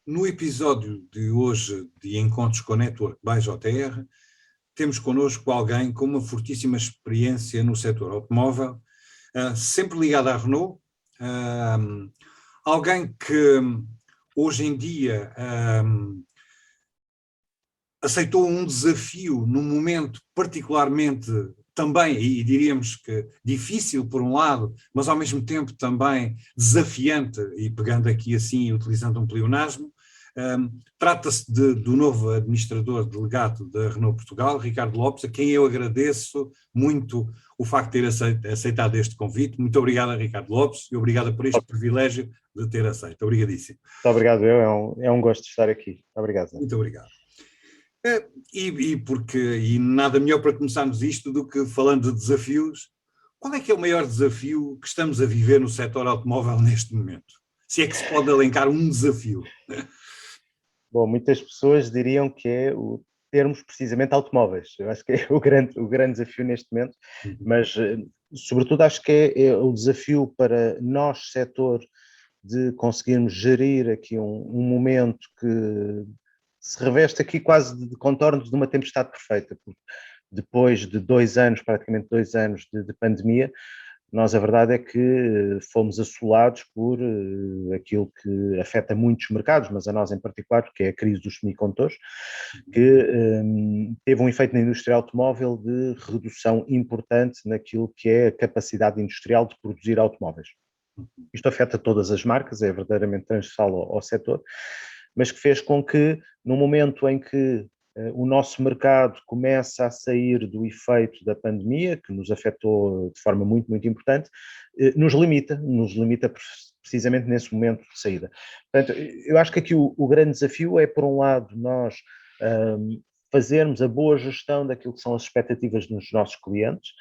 No episódio de hoje de Encontros com a Network by JR, temos connosco alguém com uma fortíssima experiência no setor automóvel, sempre ligado à Renault, alguém que hoje em dia aceitou um desafio num momento particularmente também, e diríamos que difícil por um lado, mas ao mesmo tempo também desafiante, e pegando aqui assim e utilizando um pleonasmo. Trata-se do novo administrador delegado da Renault Portugal, Ricardo Lopes, a quem eu agradeço muito o facto de ter aceitado este convite. Muito obrigado a Ricardo Lopes e obrigado por este privilégio de ter aceito. Obrigadíssimo. Muito obrigado, é um gosto de estar aqui. Obrigado. Muito obrigado. E nada melhor para começarmos isto do que falando de desafios. Qual é que é o maior desafio que estamos a viver no setor automóvel neste momento? Se é que se pode elencar um desafio. Bom, muitas pessoas diriam que é o termos precisamente automóveis. Eu acho que é o grande desafio neste momento, mas sobretudo acho que é o desafio para nós, setor, de conseguirmos gerir aqui um momento que se reveste aqui quase de contornos de uma tempestade perfeita, porque depois de 2 anos, praticamente 2 anos de pandemia, nós a verdade é que fomos assolados por aquilo que afeta muitos mercados, mas a nós em particular, porque é a crise dos semicondutores, que teve um efeito na indústria automóvel de redução importante naquilo que é a capacidade industrial de produzir automóveis. Isto afeta todas as marcas, é verdadeiramente transversal ao setor, mas que fez com que, no momento em que o nosso mercado começa a sair do efeito da pandemia, que nos afetou de forma muito, muito importante, nos limita precisamente nesse momento de saída. Portanto, eu acho que aqui o grande desafio é, por um lado, nós fazermos a boa gestão daquilo que são as expectativas dos nossos clientes,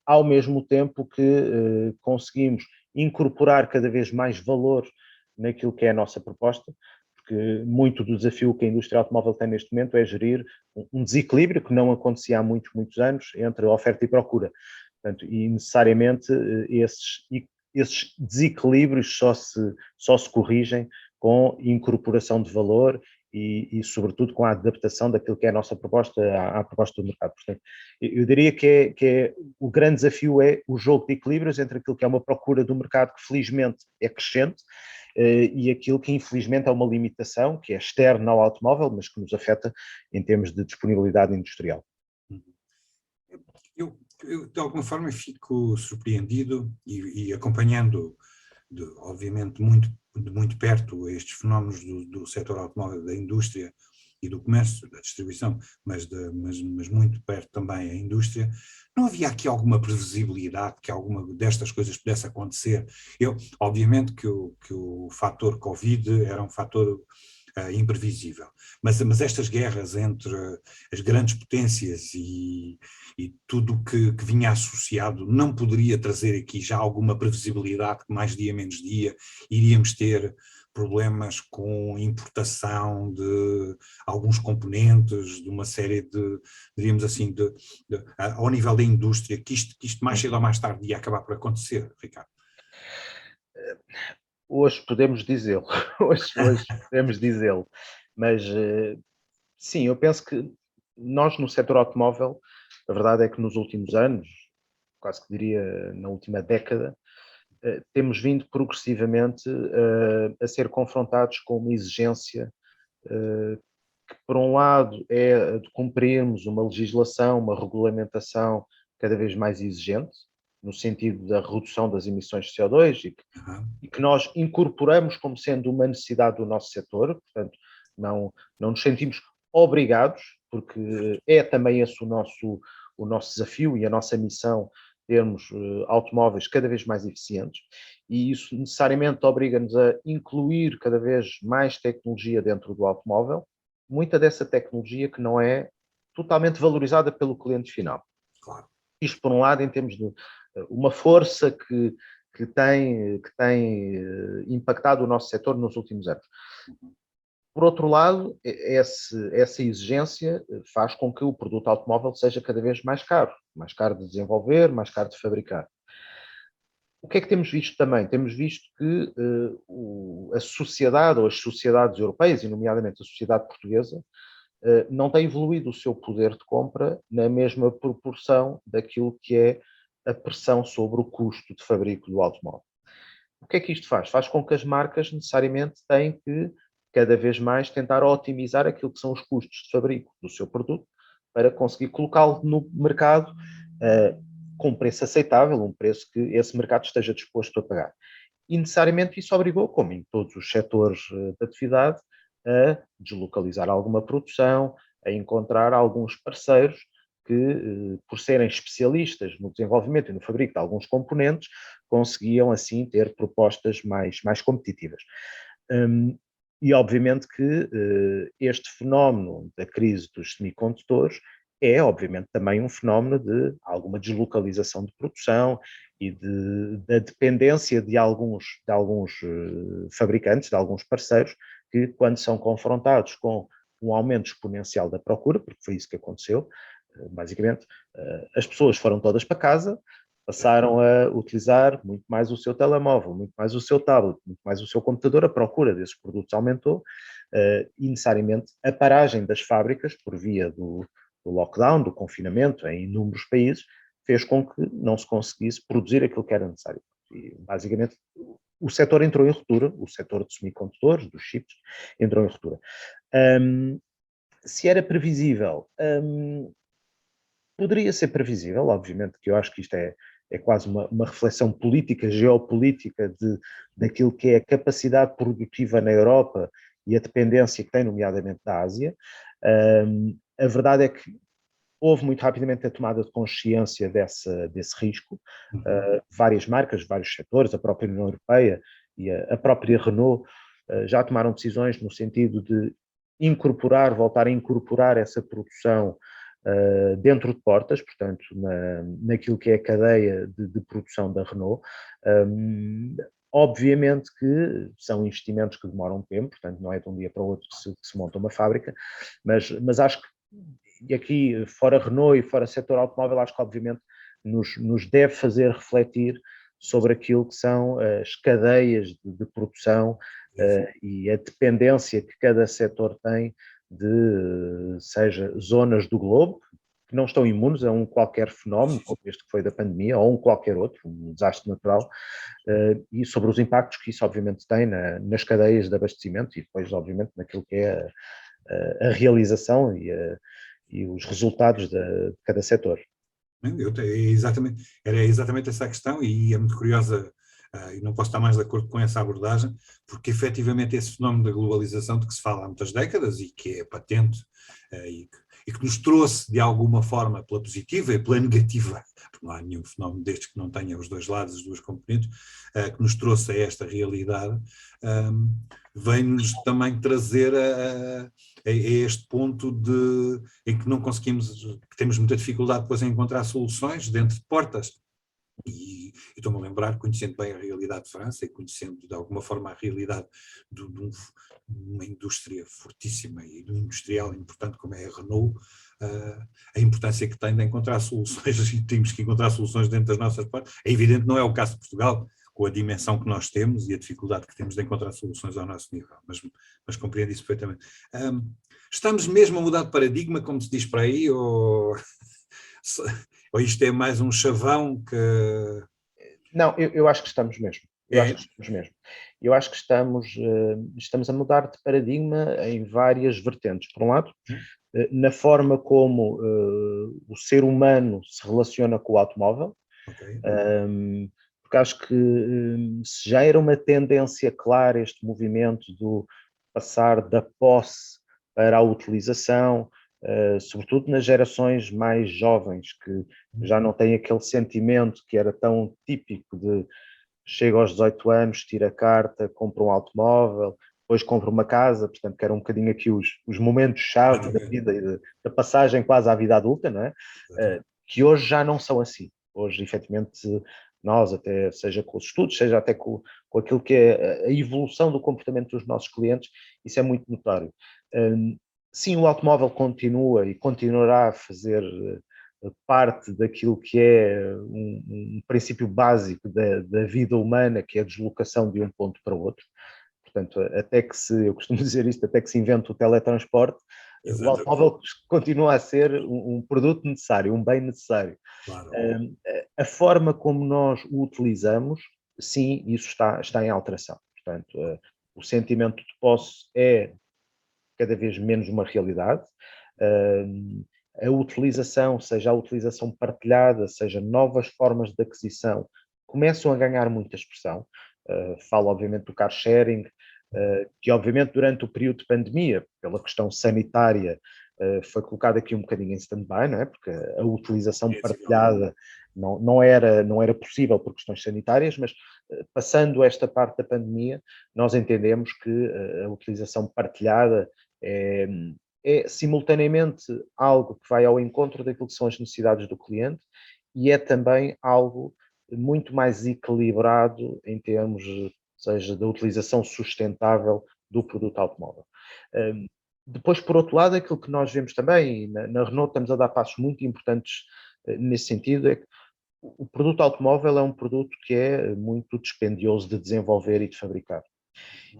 ao mesmo tempo que conseguimos incorporar cada vez mais valor naquilo que é a nossa proposta, porque muito do desafio que a indústria automóvel tem neste momento é gerir um desequilíbrio que não acontecia há muitos, muitos anos entre oferta e procura. Portanto, e necessariamente esses desequilíbrios só se corrigem com incorporação de valor e, sobretudo, com a adaptação daquilo que é a nossa proposta à proposta do mercado. Portanto, eu diria que o grande desafio é o jogo de equilíbrios entre aquilo que é uma procura do mercado que, felizmente, é crescente, e aquilo que infelizmente é uma limitação, que é externa ao automóvel, mas que nos afeta em termos de disponibilidade industrial. Eu de alguma forma fico surpreendido e acompanhando, obviamente, de muito perto estes fenómenos do setor automóvel, da indústria e do comércio, da distribuição, mas muito perto também a indústria. Não havia aqui alguma previsibilidade que alguma destas coisas pudesse acontecer? Obviamente que o fator Covid era um fator imprevisível, mas estas guerras entre as grandes potências e tudo o que vinha associado não poderia trazer aqui já alguma previsibilidade que mais dia menos dia iríamos ter problemas com importação de alguns componentes, de uma série de, diríamos assim, ao nível da indústria, que isto mais cedo ou mais tarde ia acabar por acontecer, Ricardo? Hoje podemos dizê-lo, hoje podemos dizê-lo, mas sim, eu penso que nós no setor automóvel, a verdade é que nos últimos anos, quase que diria na última década, temos vindo progressivamente a ser confrontados com uma exigência que, por um lado, é a de cumprirmos uma legislação, uma regulamentação cada vez mais exigente, no sentido da redução das emissões de CO2 e que nós incorporamos como sendo uma necessidade do nosso setor, portanto, não nos sentimos obrigados, porque é também esse o nosso desafio e a nossa missão, termos automóveis cada vez mais eficientes, e isso necessariamente obriga-nos a incluir cada vez mais tecnologia dentro do automóvel, muita dessa tecnologia que não é totalmente valorizada pelo cliente final. Claro. Isto, por um lado, em termos de uma força que tem impactado o nosso setor nos últimos anos. Por outro lado, essa exigência faz com que o produto automóvel seja cada vez mais caro de desenvolver, mais caro de fabricar. O que é que temos visto também? Temos visto que a sociedade, ou as sociedades europeias, e nomeadamente a sociedade portuguesa, não tem evoluído o seu poder de compra na mesma proporção daquilo que é a pressão sobre o custo de fabrico do automóvel. O que é que isto faz? Faz com que as marcas necessariamente tenham que, cada vez mais, tentar otimizar aquilo que são os custos de fabrico do seu produto para conseguir colocá-lo no mercado com um preço aceitável, um preço que esse mercado esteja disposto a pagar. E necessariamente isso obrigou, como em todos os setores de atividade, a deslocalizar alguma produção, a encontrar alguns parceiros que, por serem especialistas no desenvolvimento e no fabrico de alguns componentes, conseguiam assim ter propostas mais competitivas. E obviamente que este fenómeno da crise dos semicondutores é obviamente também um fenómeno de alguma deslocalização de produção e da dependência de alguns fabricantes, de alguns parceiros, que quando são confrontados com um aumento exponencial da procura, porque foi isso que aconteceu, basicamente, as pessoas foram todas para casa, passaram a utilizar muito mais o seu telemóvel, muito mais o seu tablet, muito mais o seu computador, a procura desses produtos aumentou e necessariamente a paragem das fábricas por via do lockdown, do confinamento em inúmeros países, fez com que não se conseguisse produzir aquilo que era necessário. E, basicamente, o setor entrou em ruptura, o setor de semicondutores, dos chips, entrou em ruptura. Se era previsível, poderia ser previsível, obviamente, que eu acho que isto é quase uma reflexão política, geopolítica, daquilo que é a capacidade produtiva na Europa e a dependência que tem, nomeadamente, da Ásia. A verdade é que houve muito rapidamente a tomada de consciência desse risco. Várias marcas, vários setores, a própria União Europeia e a própria Renault já tomaram decisões no sentido de voltar a incorporar essa produção dentro de portas, portanto, naquilo que é a cadeia de produção da Renault. Obviamente que são investimentos que demoram tempo, portanto, não é de um dia para o outro que se monta uma fábrica, mas acho que, e aqui, fora Renault e fora setor automóvel, acho que, obviamente, nos deve fazer refletir sobre aquilo que são as cadeias de produção e a dependência que cada setor tem seja zonas do globo, que não estão imunes a um qualquer fenómeno, como este que foi da pandemia, ou um qualquer outro, um desastre natural, e sobre os impactos que isso obviamente tem nas cadeias de abastecimento e depois, obviamente, naquilo que é a realização e os resultados de cada setor. Era exatamente essa a questão e é muito curiosa. E não posso estar mais de acordo com essa abordagem, porque efetivamente esse fenómeno da globalização de que se fala há muitas décadas e que é patente e que nos trouxe de alguma forma pela positiva e pela negativa, porque não há nenhum fenómeno destes que não tenha os dois lados, as duas componentes, que nos trouxe a esta realidade, vem-nos também trazer a este ponto em que não conseguimos, que temos muita dificuldade depois em encontrar soluções dentro de portas. E estou-me a lembrar, conhecendo bem a realidade de França e conhecendo de alguma forma a realidade de uma indústria fortíssima e de um industrial importante como é a Renault, a importância que tem de encontrar soluções, e temos que encontrar soluções dentro das nossas portas. É evidente, não é o caso de Portugal, com a dimensão que nós temos e a dificuldade que temos de encontrar soluções ao nosso nível, mas compreendo isso perfeitamente. Estamos mesmo a mudar de paradigma, como se diz para aí, ou isto é mais um chavão que... Não, eu acho que estamos mesmo. Eu acho que estamos a mudar de paradigma em várias vertentes. Por um lado, na forma como o ser humano se relaciona com o automóvel, porque acho que se já era uma tendência clara este movimento do passar da posse para a utilização, sobretudo nas gerações mais jovens, que já não têm aquele sentimento que era tão típico de chega aos 18 anos, tira a carta, compra um automóvel, depois compra uma casa, portanto que eram um bocadinho aqui os momentos-chave da vida e da passagem quase à vida adulta, não é? Que hoje já não são assim. Hoje, efetivamente, nós, até seja com os estudos, seja até com aquilo que é a evolução do comportamento dos nossos clientes, isso é muito notório. Sim, o automóvel continua e continuará a fazer parte daquilo que é um princípio básico da vida humana, que é a deslocação de um ponto para outro. Portanto, eu costumo dizer isto, até que se inventa o teletransporte, o automóvel continua a ser um produto necessário, um bem necessário. Claro. A forma como nós o utilizamos, sim, isso está em alteração. Portanto, o sentimento de posse é cada vez menos uma realidade. A utilização, seja a utilização partilhada, seja novas formas de aquisição, começam a ganhar muita expressão. Falo, obviamente, do car sharing, que, obviamente, durante o período de pandemia, pela questão sanitária, foi colocado aqui um bocadinho em stand-by, não é? Porque a utilização partilhada não era possível por questões sanitárias, mas passando esta parte da pandemia, nós entendemos que a utilização partilhada é simultaneamente algo que vai ao encontro daquilo que são as necessidades do cliente e é também algo muito mais equilibrado em termos, seja, da utilização sustentável do produto automóvel. Depois, por outro lado, aquilo que nós vemos também, e na Renault estamos a dar passos muito importantes nesse sentido, é que o produto automóvel é um produto que é muito dispendioso de desenvolver e de fabricar.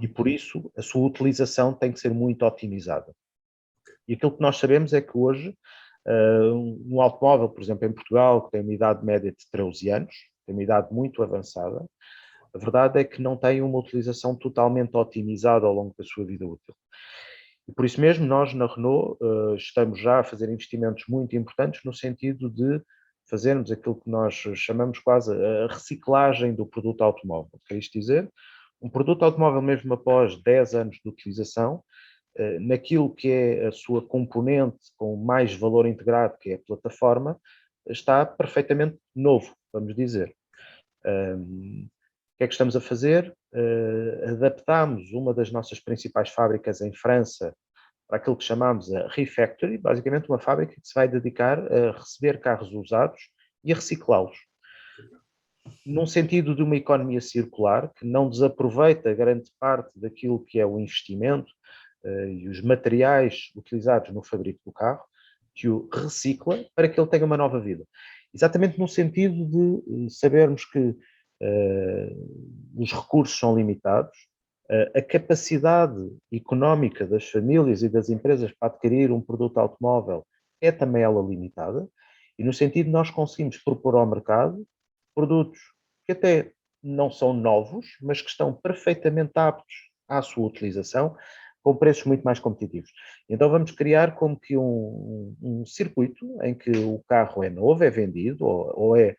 E por isso a sua utilização tem que ser muito otimizada. E aquilo que nós sabemos é que hoje um automóvel, por exemplo, em Portugal, que tem uma idade média de 13 anos, tem uma idade muito avançada, a verdade é que não tem uma utilização totalmente otimizada ao longo da sua vida útil. E por isso mesmo nós na Renault estamos já a fazer investimentos muito importantes no sentido de fazermos aquilo que nós chamamos quase a reciclagem do produto automóvel. Quer isto dizer? Um produto automóvel mesmo após 10 anos de utilização, naquilo que é a sua componente com mais valor integrado, que é a plataforma, está perfeitamente novo, vamos dizer. O que é que estamos a fazer? Adaptámos uma das nossas principais fábricas em França para aquilo que chamamos a Refactory, basicamente uma fábrica que se vai dedicar a receber carros usados e a reciclá-los. Num sentido de uma economia circular, que não desaproveita grande parte daquilo que é o investimento e os materiais utilizados no fabrico do carro, que o recicla para que ele tenha uma nova vida. Exatamente no sentido de sabermos que os recursos são limitados, a capacidade económica das famílias e das empresas para adquirir um produto automóvel é também ela limitada, e no sentido de nós conseguimos propor ao mercado produtos que até não são novos, mas que estão perfeitamente aptos à sua utilização, com preços muito mais competitivos. Então vamos criar como que um circuito em que o carro é novo, é vendido ou é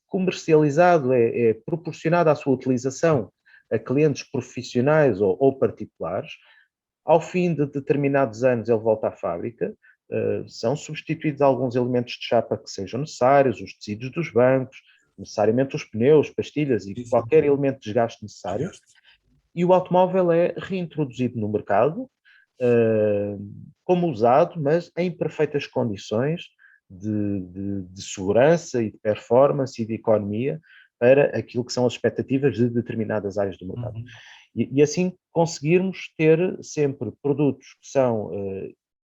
comercializado, é proporcionado à sua utilização a clientes profissionais ou particulares. Ao fim de determinados anos ele volta à fábrica, são substituídos alguns elementos de chapa que sejam necessários, os tecidos dos bancos, necessariamente os pneus, pastilhas e qualquer elemento de desgaste necessário. E o automóvel é reintroduzido no mercado como usado, mas em perfeitas condições de segurança e de performance e de economia para aquilo que são as expectativas de determinadas áreas do mercado. E assim conseguirmos ter sempre produtos que são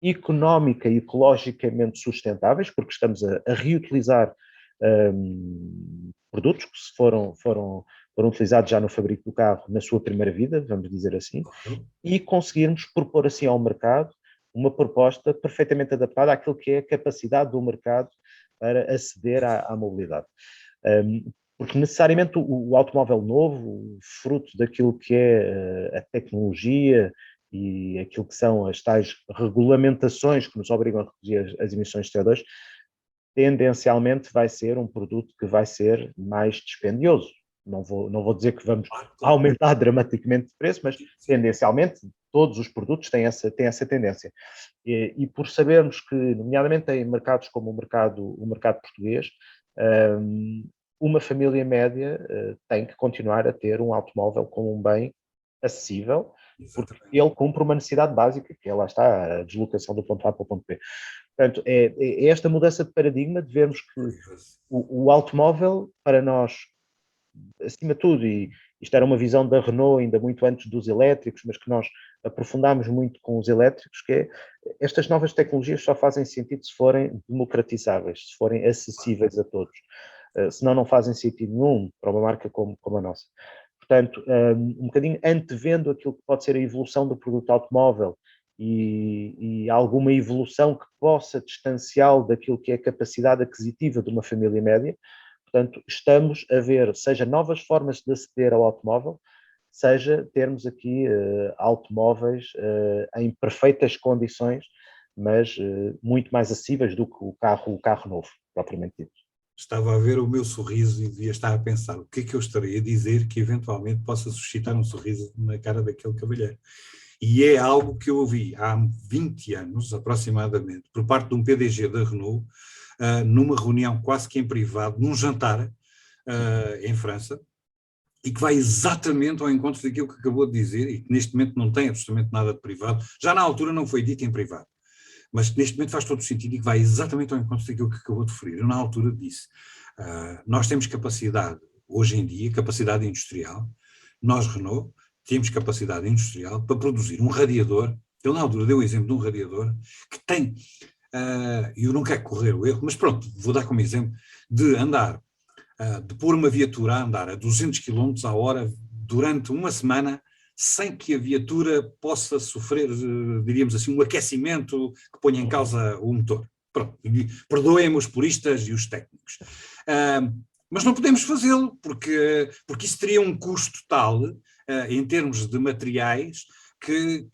económica e ecologicamente sustentáveis, porque estamos a reutilizar produtos que foram utilizados já no fabrico do carro na sua primeira vida, vamos dizer assim, e conseguirmos propor assim ao mercado uma proposta perfeitamente adaptada àquilo que é a capacidade do mercado para aceder à mobilidade. Porque necessariamente o automóvel novo, fruto daquilo que é a tecnologia e aquilo que são as tais regulamentações que nos obrigam a reduzir as emissões de CO2, tendencialmente vai ser um produto que vai ser mais dispendioso. Não vou dizer que vamos aumentar dramaticamente de preço, mas tendencialmente todos os produtos têm essa tendência. E por sabermos que, nomeadamente em mercados como o mercado português, uma família média tem que continuar a ter um automóvel como um bem acessível, porque ele cumpre uma necessidade básica, que é, lá está, a deslocação do ponto A para o ponto B. Portanto, é esta mudança de paradigma de vermos que o automóvel, para nós, acima de tudo, e isto era uma visão da Renault ainda muito antes dos elétricos, mas que nós aprofundámos muito com os elétricos, que é, estas novas tecnologias só fazem sentido se forem democratizáveis, se forem acessíveis a todos. Senão não fazem sentido nenhum para uma marca como a nossa. Portanto, um bocadinho antevendo aquilo que pode ser a evolução do produto automóvel e alguma evolução que possa distanciá-lo daquilo que é a capacidade aquisitiva de uma família média. Portanto, estamos a ver, seja novas formas de aceder ao automóvel, seja termos aqui automóveis em perfeitas condições, mas muito mais acessíveis do que o carro novo, propriamente dito. Estava a ver o meu sorriso e devia estar a pensar o que é que eu estarei a dizer que eventualmente possa suscitar um sorriso na cara daquele cavalheiro. E é algo que eu ouvi há 20 anos, aproximadamente, por parte de um PDG da Renault, numa reunião quase que em privado, num jantar em França, e que vai exatamente ao encontro daquilo que acabou de dizer, e que neste momento não tem absolutamente nada de privado. Já na altura não foi dito em privado, mas neste momento faz todo o sentido e que vai exatamente ao encontro daquilo que acabou de referir. Eu na altura disse, nós temos capacidade, hoje em dia, capacidade industrial, nós Renault, temos capacidade industrial para produzir um radiador. Ele na altura deu o exemplo de um radiador que tem, eu não quero correr o erro, mas pronto, vou dar como exemplo, de andar, de pôr uma viatura a andar a 200 km a hora durante uma semana, sem que a viatura possa sofrer, diríamos assim, um aquecimento que ponha em causa o motor. Pronto, perdoem-me os puristas e os técnicos. Mas não podemos fazê-lo, porque isso teria um custo tal, em termos de materiais, que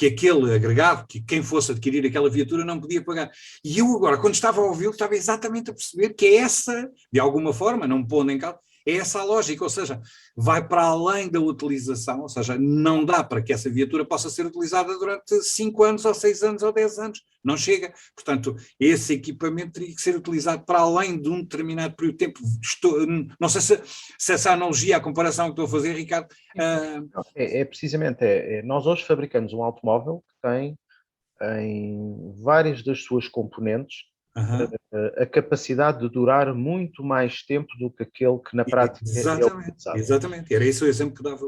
aquele agregado, que quem fosse adquirir aquela viatura não podia pagar. E eu agora, quando estava a ouvi-lo, estava exatamente a perceber que é essa, de alguma forma, não me pondo em causa, é essa a lógica, ou seja, vai para além da utilização, ou seja, não dá para que essa viatura possa ser utilizada durante 5 anos, ou 6 anos, ou 10 anos, não chega. Portanto, esse equipamento teria que ser utilizado para além de um determinado período de tempo. Não sei se essa analogia, a comparação que estou a fazer, Ricardo... Precisamente, nós hoje fabricamos um automóvel que tem em várias das suas componentes a capacidade de durar muito mais tempo do que aquele que na prática é utilizado. Exatamente, era esse o exemplo que dava.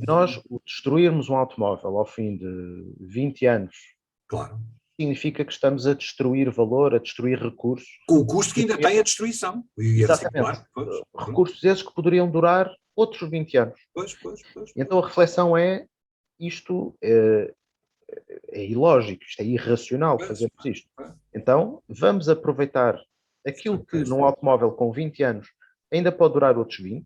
Nós destruirmos um automóvel ao fim de 20 anos, claro, significa que estamos a destruir valor, a destruir recursos. Com o custo que ainda tem a destruição. Exatamente. Recursos esses que poderiam durar outros 20 anos. Pois. Então a reflexão é, isto é ilógico, isto é irracional fazermos isto. Então, vamos aproveitar aquilo que num automóvel com 20 anos ainda pode durar outros 20,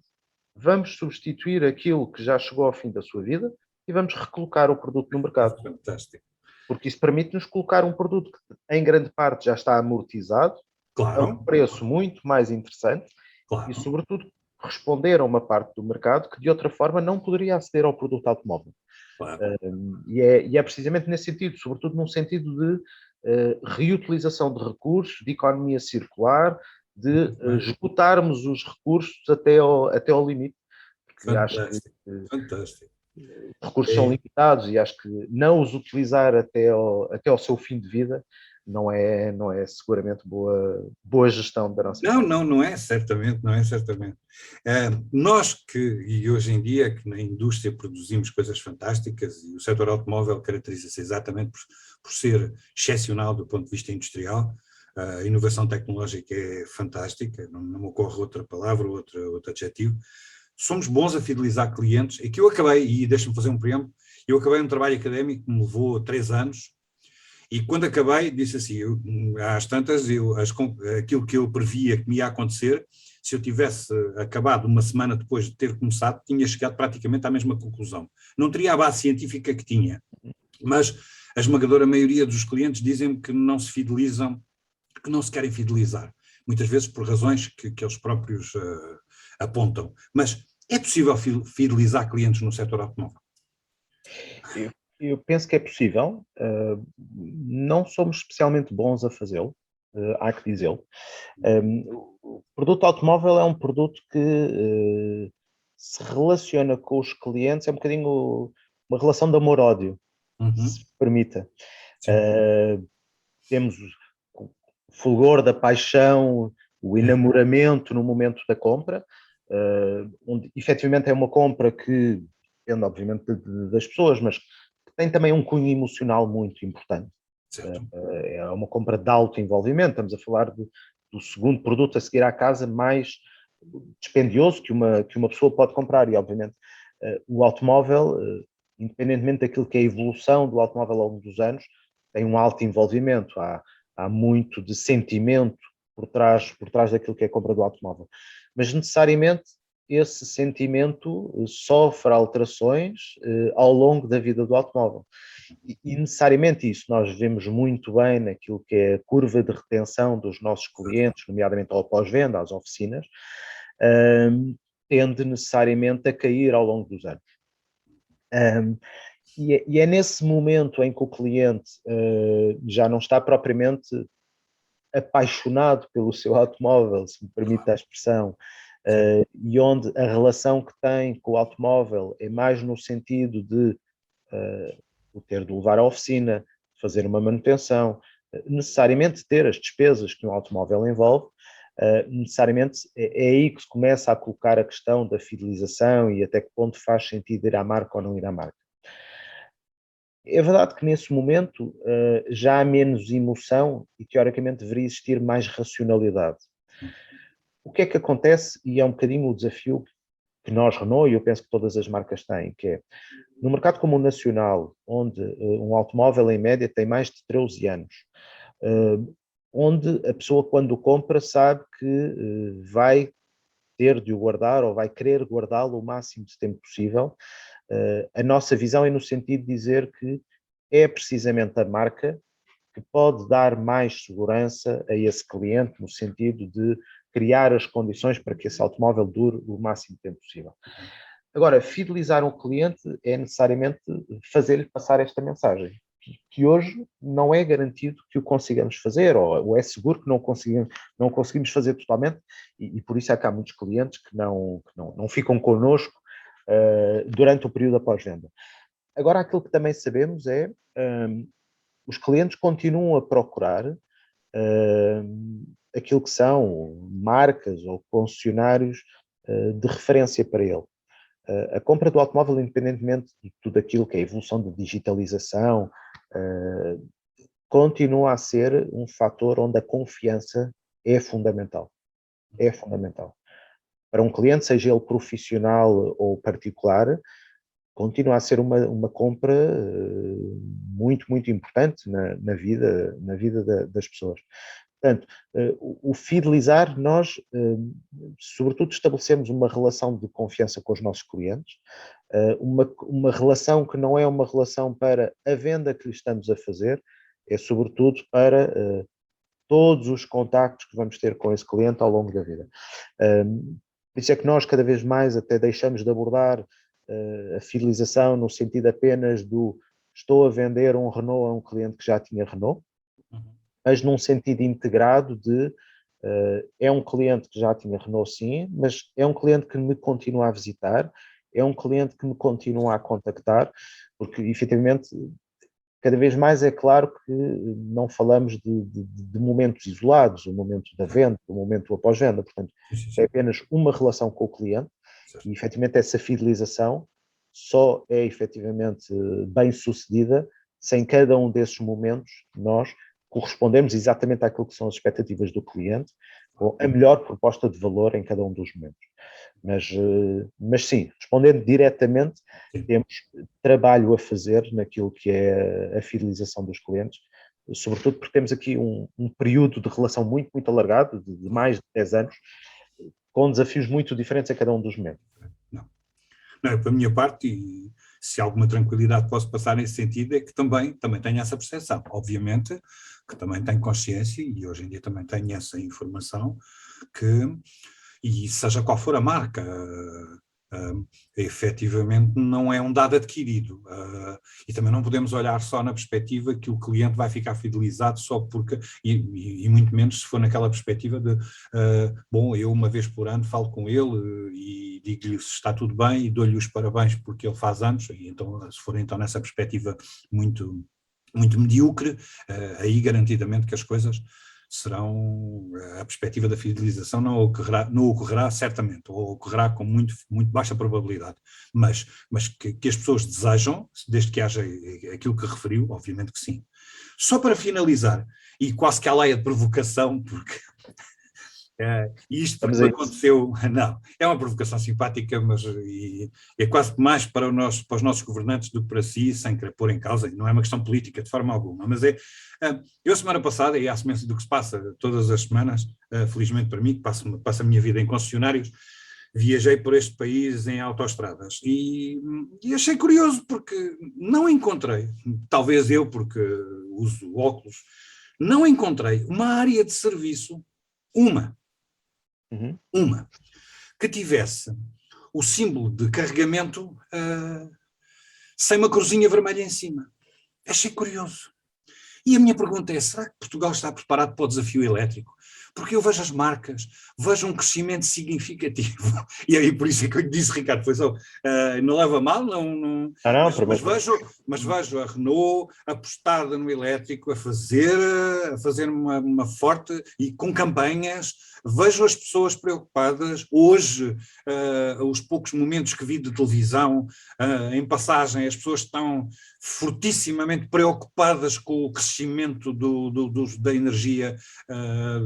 vamos substituir aquilo que já chegou ao fim da sua vida e vamos recolocar o produto no mercado. Fantástico. Porque isso permite-nos colocar um produto que em grande parte já está amortizado, a um preço muito mais interessante e, sobretudo, responder a uma parte do mercado que de outra forma não poderia aceder ao produto automóvel. E é precisamente nesse sentido, sobretudo num sentido de reutilização de recursos, de economia circular, de esgotarmos os recursos até ao limite. Porque Fantástico. Os recursos são limitados e acho que não os utilizar até ao seu fim de vida não é seguramente boa gestão da nossa vida. Não é certamente. Nós e hoje em dia, que na indústria produzimos coisas fantásticas e o setor automóvel caracteriza-se exatamente por ser excepcional do ponto de vista industrial, a inovação tecnológica é fantástica, não me ocorre outra palavra, outro adjetivo. Somos bons a fidelizar clientes, é que eu acabei, e deixa-me fazer um preâmbulo, eu acabei um trabalho académico que me levou 3 anos, e quando acabei, disse assim, às tantas, aquilo que eu previa que me ia acontecer, se eu tivesse acabado uma semana depois de ter começado, tinha chegado praticamente à mesma conclusão. Não teria a base científica que tinha, mas a esmagadora maioria dos clientes dizem-me que não se fidelizam, que não se querem fidelizar, muitas vezes por razões que eles próprios apontam. Mas é possível fidelizar clientes no setor automóvel? Eu penso que é possível, não somos especialmente bons a fazê-lo, há que dizê-lo. O produto automóvel é um produto que se relaciona com os clientes, é um bocadinho uma relação de amor-ódio, se permita. Temos o fulgor da paixão, o enamoramento no momento da compra, onde efetivamente é uma compra que, depende obviamente das pessoas, mas tem também um cunho emocional muito importante. Certo. É uma compra de alto envolvimento, estamos a falar do segundo produto a seguir à casa mais dispendioso que uma pessoa pode comprar, e obviamente o automóvel, independentemente daquilo que é a evolução do automóvel ao longo dos anos, tem um alto envolvimento, há muito de sentimento por trás daquilo que é a compra do automóvel. Mas necessariamente esse sentimento sofre alterações ao longo da vida do automóvel. E necessariamente isso nós vemos muito bem naquilo que é a curva de retenção dos nossos clientes, nomeadamente ao pós-venda, às oficinas, tende necessariamente a cair ao longo dos anos. E é nesse momento em que o cliente já não está propriamente apaixonado pelo seu automóvel, se me permite a expressão, e onde a relação que tem com o automóvel é mais no sentido de o ter de levar à oficina, fazer uma manutenção, necessariamente ter as despesas que um automóvel envolve, necessariamente é aí que se começa a colocar a questão da fidelização e até que ponto faz sentido ir à marca ou não ir à marca. É verdade que nesse momento já há menos emoção e teoricamente deveria existir mais racionalidade. O que é que acontece, e é um bocadinho o desafio que nós, Renault, e eu penso que todas as marcas têm, que é, no mercado como o nacional, onde um automóvel em média tem mais de 13 anos, onde a pessoa quando o compra sabe que vai ter de o guardar ou vai querer guardá-lo o máximo de tempo possível, a nossa visão é no sentido de dizer que é precisamente a marca que pode dar mais segurança a esse cliente, no sentido de criar as condições para que esse automóvel dure o máximo de tempo possível. Agora, fidelizar um cliente é necessariamente fazer-lhe passar esta mensagem, que hoje não é garantido que o consigamos fazer, ou é seguro que não conseguimos fazer totalmente, e por isso é que há muitos clientes que não ficam connosco durante o período após-venda. Agora, aquilo que também sabemos é os clientes continuam a procurar aquilo que são marcas ou concessionários de referência para ele. A compra do automóvel, independentemente de tudo aquilo que é a evolução da digitalização, continua a ser um fator onde a confiança é fundamental. É fundamental. Para um cliente, seja ele profissional ou particular, continua a ser uma compra muito, muito importante na vida das pessoas. Portanto, o fidelizar, nós, sobretudo, estabelecemos uma relação de confiança com os nossos clientes, uma relação que não é uma relação para a venda que lhe estamos a fazer, é sobretudo para todos os contactos que vamos ter com esse cliente ao longo da vida. Por isso é que nós, cada vez mais, até deixamos de abordar a fidelização no sentido apenas do estou a vender um Renault a um cliente que já tinha Renault, mas num sentido integrado de é um cliente que já tinha Renault sim, mas é um cliente que me continua a visitar, é um cliente que me continua a contactar, porque efetivamente cada vez mais é claro que não falamos de momentos isolados, o momento da venda, o momento após-venda, portanto é apenas uma relação com o cliente e efetivamente essa fidelização só é efetivamente bem sucedida se em cada um desses momentos nós correspondemos exatamente àquilo que são as expectativas do cliente, com a melhor proposta de valor em cada um dos momentos. Mas sim, respondendo diretamente, temos trabalho a fazer naquilo que é a fidelização dos clientes, sobretudo porque temos aqui um período de relação muito, muito alargado, de mais de 10 anos, com desafios muito diferentes em cada um dos momentos. Não, para a minha parte, e se alguma tranquilidade posso passar nesse sentido, é que também tenho essa percepção. Obviamente que também tenho consciência, e hoje em dia também tenho essa informação, que, e seja qual for a marca, efetivamente não é um dado adquirido. E também não podemos olhar só na perspectiva que o cliente vai ficar fidelizado só porque, e muito menos se for naquela perspectiva de, bom, eu uma vez por ano falo com ele e digo-lhe se está tudo bem e dou-lhe os parabéns porque ele faz anos, e então, se for então nessa perspectiva muito, muito medíocre, aí garantidamente que as coisas serão, a perspectiva da fidelização não ocorrerá certamente, ou ocorrerá com muito, muito baixa probabilidade, mas que as pessoas desejam, desde que haja aquilo que referiu, obviamente que sim. Só para finalizar, e quase que à leia de provocação, porque isto porque aconteceu, não, é uma provocação simpática, mas é quase mais para os nossos governantes do que para si, sem querer pôr em causa, não é uma questão política de forma alguma, mas eu semana passada, e à semelhança do que se passa todas as semanas, felizmente para mim, que passo a minha vida em concessionários, viajei por este país em autoestradas e achei curioso porque não encontrei, talvez eu porque uso óculos, não encontrei uma área de serviço, uma, que tivesse o símbolo de carregamento sem uma cruzinha vermelha em cima. Achei curioso. E a minha pergunta é, será que Portugal está preparado para o desafio elétrico? Porque eu vejo as marcas, vejo um crescimento significativo, e aí por isso é que eu lhe disse, Ricardo, foi só, não leva mal, mas vejo a Renault apostada no elétrico, a fazer uma forte, e com campanhas, vejo as pessoas preocupadas, hoje, os poucos momentos que vi de televisão, em passagem, as pessoas estão fortissimamente preocupadas com o crescimento da energia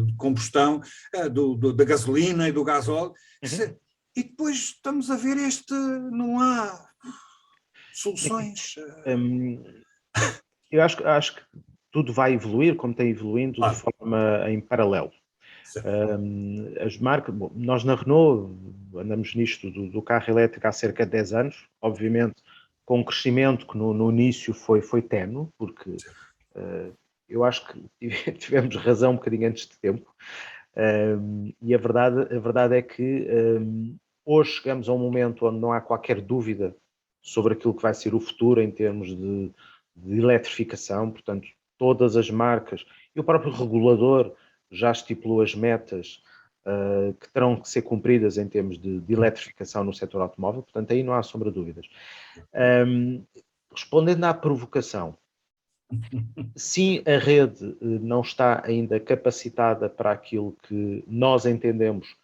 de combustão, da gasolina e do gasóleo, e depois estamos a ver não há soluções. Eu acho que tudo vai evoluir, como tem evoluindo, de forma em paralelo. As marcas, nós na Renault andamos nisto do carro elétrico há cerca de 10 anos, obviamente com um crescimento que no início foi ténue, porque eu acho que tivemos razão um bocadinho antes de tempo, e a verdade é que hoje chegamos a um momento onde não há qualquer dúvida sobre aquilo que vai ser o futuro em termos de eletrificação, portanto, todas as marcas e o próprio regulador já estipulou as metas que terão que ser cumpridas em termos de eletrificação no setor automóvel, portanto, aí não há sombra de dúvidas. Respondendo à provocação, sim, a rede não está ainda capacitada para aquilo que nós entendemos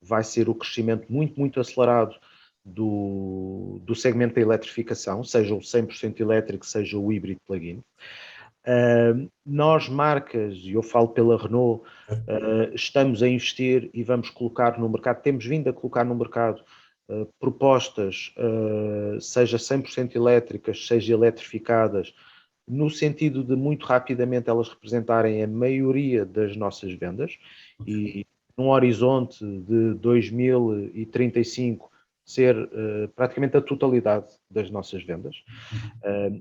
vai ser o crescimento muito, muito acelerado do segmento da eletrificação, seja o 100% elétrico, seja o híbrido plug-in. Nós, marcas, e eu falo pela Renault, estamos a investir e vamos colocar no mercado, temos vindo a colocar no mercado propostas, seja 100% elétricas, seja eletrificadas, no sentido de muito rapidamente elas representarem a maioria das nossas vendas e num horizonte de 2035 ser praticamente a totalidade das nossas vendas.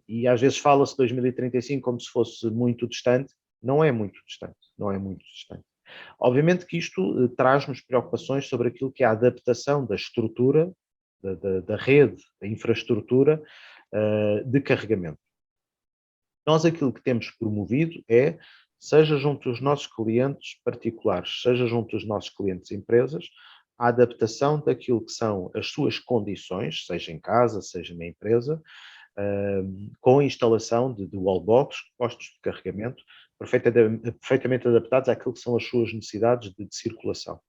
E às vezes fala-se 2035 como se fosse muito distante, não é muito distante, não é muito distante. Obviamente que isto traz-nos preocupações sobre aquilo que é a adaptação da estrutura, da rede, da infraestrutura de carregamento. Nós aquilo que temos promovido é, seja junto dos nossos clientes particulares, seja junto dos nossos clientes empresas, a adaptação daquilo que são as suas condições, seja em casa, seja na empresa, com a instalação de wallbox, postos de carregamento, perfeitamente adaptados àquilo que são as suas necessidades de circulação.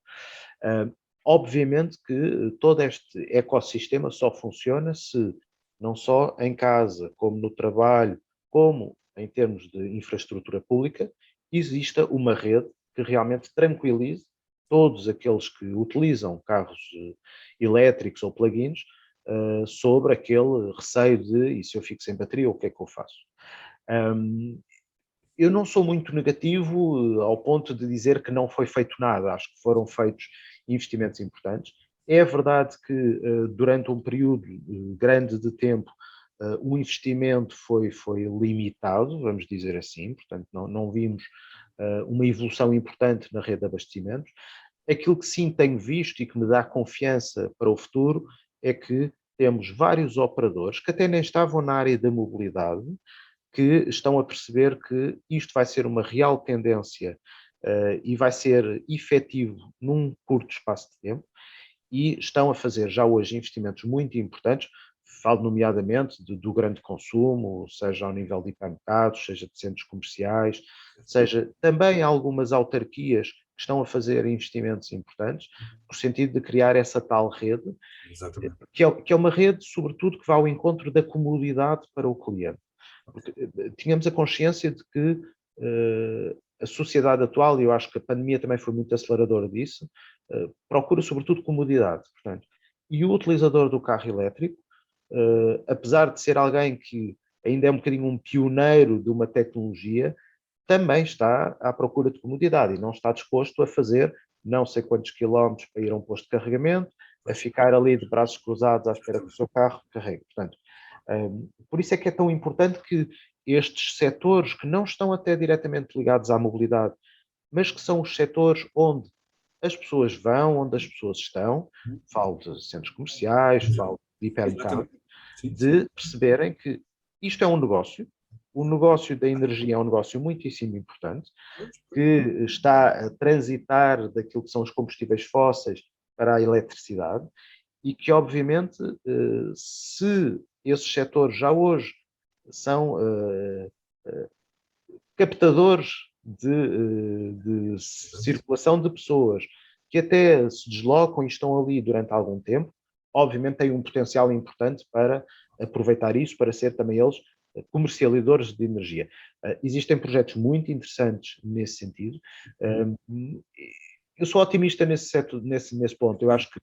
Obviamente que todo este ecossistema só funciona se, não só em casa, como no trabalho, como em termos de infraestrutura pública, exista uma rede que realmente tranquilize todos aqueles que utilizam carros elétricos ou plug-ins sobre aquele receio de, e se eu fico sem bateria, o que é que eu faço? Eu não sou muito negativo ao ponto de dizer que não foi feito nada, acho que foram feitos investimentos importantes. É verdade que durante um período grande de tempo o investimento foi limitado, vamos dizer assim, portanto não vimos uma evolução importante na rede de abastecimentos. Aquilo que sim tenho visto e que me dá confiança para o futuro é que temos vários operadores que até nem estavam na área da mobilidade, que estão a perceber que isto vai ser uma real tendência e vai ser efetivo num curto espaço de tempo, e estão a fazer já hoje investimentos muito importantes, Falo nomeadamente do grande consumo, seja ao nível de hipermercados, seja de centros comerciais, seja também algumas autarquias que estão a fazer investimentos importantes, no sentido de criar essa tal rede, que é uma rede, sobretudo, que vai ao encontro da comodidade para o cliente. Porque tínhamos a consciência de que a sociedade atual, e eu acho que a pandemia também foi muito aceleradora disso, procura sobretudo comodidade. Portanto, e o utilizador do carro elétrico, apesar de ser alguém que ainda é um bocadinho um pioneiro de uma tecnologia, também está à procura de comodidade e não está disposto a fazer não sei quantos quilómetros para ir a um posto de carregamento, a ficar ali de braços cruzados à espera que o seu carro carregue. Portanto, por isso é que é tão importante que estes setores que não estão até diretamente ligados à mobilidade, mas que são os setores onde as pessoas vão, onde as pessoas estão, falo de centros comerciais, falo de hipermercados, de perceberem que isto é um negócio, o negócio da energia é um negócio muitíssimo importante, que está a transitar daquilo que são os combustíveis fósseis para a eletricidade e que, obviamente, se esses setores já hoje são captadores de circulação de pessoas que até se deslocam e estão ali durante algum tempo, obviamente têm um potencial importante para aproveitar isso, para ser também eles comercializadores de energia. Existem projetos muito interessantes nesse sentido. Eu sou otimista nesse ponto. Eu acho que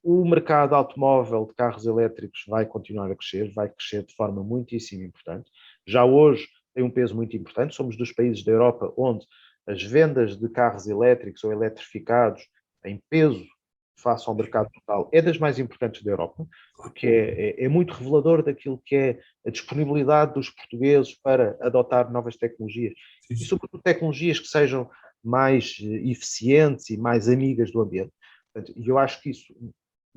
o mercado automóvel de carros elétricos vai continuar a crescer, vai crescer de forma muitíssimo importante. Já hoje tem um peso muito importante. Somos dos países da Europa onde as vendas de carros elétricos ou eletrificados em peso face ao mercado total é das mais importantes da Europa, porque é muito revelador daquilo que é a disponibilidade dos portugueses para adotar novas tecnologias e sobretudo tecnologias que sejam mais eficientes e mais amigas do ambiente. E eu acho que isso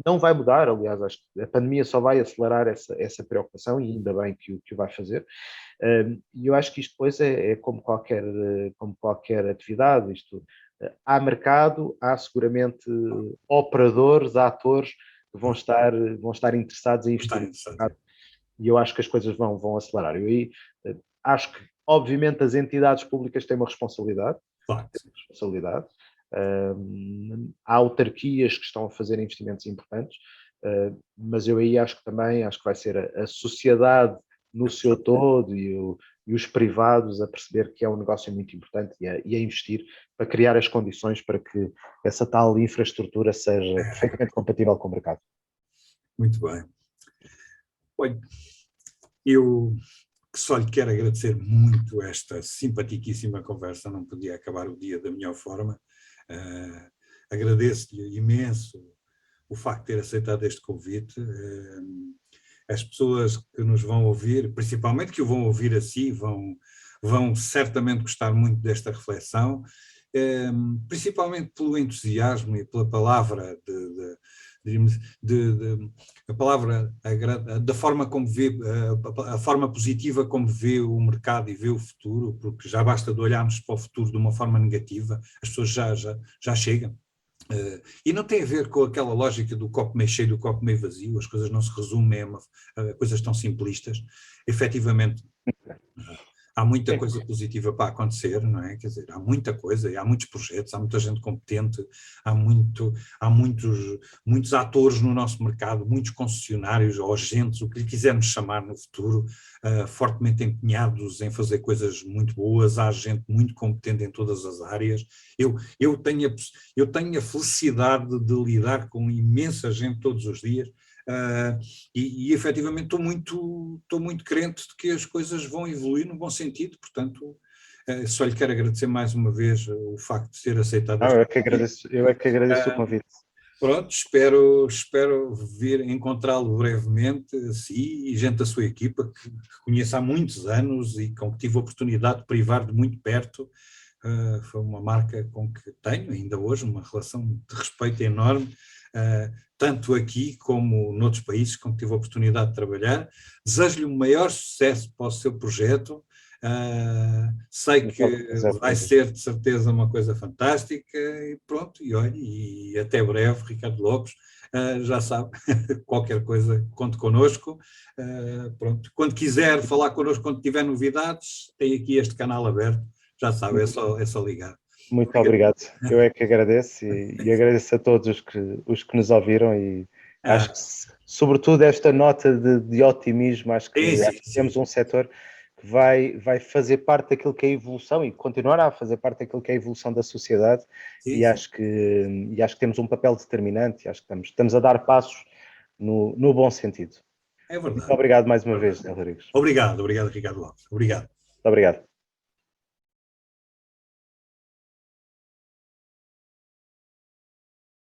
não vai mudar, aliás, acho que a pandemia só vai acelerar essa preocupação e ainda bem que o vai fazer. E eu acho que isto depois é como qualquer atividade, há mercado, há seguramente operadores, atores que vão estar interessados em investir no mercado e eu acho que as coisas vão acelerar. Eu aí acho que, obviamente, as entidades públicas têm uma responsabilidade, há autarquias que estão a fazer investimentos importantes, mas eu aí acho que vai ser a sociedade no seu todo e os privados a perceber que é um negócio muito importante e a investir para criar as condições para que essa tal infraestrutura seja perfeitamente compatível com o mercado. Muito bem. Olha, eu só lhe quero agradecer muito esta simpaticíssima conversa, não podia acabar o dia da melhor forma. Agradeço-lhe imenso o facto de ter aceitado este convite. As pessoas que nos vão ouvir, principalmente que o vão ouvir assim, vão certamente gostar muito desta reflexão, principalmente pelo entusiasmo e pela palavra a palavra da forma como vê, a forma positiva como vê o mercado e vê o futuro, porque já basta de olharmos para o futuro de uma forma negativa, as pessoas já chegam. E não tem a ver com aquela lógica do copo meio cheio, do copo meio vazio, as coisas não se resumem a coisas tão simplistas. Efetivamente, há muita coisa positiva para acontecer, não é? Quer dizer, há muita coisa, e há muitos projetos, há muita gente competente, há muitos atores no nosso mercado, muitos concessionários ou agentes, o que lhe quisermos chamar no futuro, fortemente empenhados em fazer coisas muito boas, há gente muito competente em todas as áreas. Eu tenho a felicidade de lidar com imensa gente todos os dias, e efetivamente estou muito crente de que as coisas vão evoluir no bom sentido, portanto só lhe quero agradecer mais uma vez o facto de ter aceitado. Eu é que agradeço o convite. Pronto, espero vir encontrá-lo brevemente, si e gente da sua equipa que conheço há muitos anos e com que tive a oportunidade de privar de muito perto. Foi uma marca com que tenho ainda hoje uma relação de respeito enorme, tanto aqui como noutros países com que tive a oportunidade de trabalhar. Desejo-lhe o maior sucesso para o seu projeto. Sei que vai ser de certeza uma coisa fantástica e pronto, e olha, e até breve, Ricardo Lopes. já sabe, qualquer coisa, conte connosco. Pronto. Quando quiser falar connosco, quando tiver novidades, tem aqui este canal aberto, já sabe, é só ligar. Muito obrigado. Eu é que agradeço e agradeço a todos os que nos ouviram e acho que, sobretudo, esta nota de otimismo, acho que temos um setor que vai fazer parte daquilo que é a evolução e continuará a fazer parte daquilo que é a evolução da sociedade e acho que temos um papel determinante e acho que estamos a dar passos no bom sentido. É verdade. Muito obrigado mais uma vez, Rodrigues. Obrigado, Ricardo Lopes. Obrigado. Muito obrigado.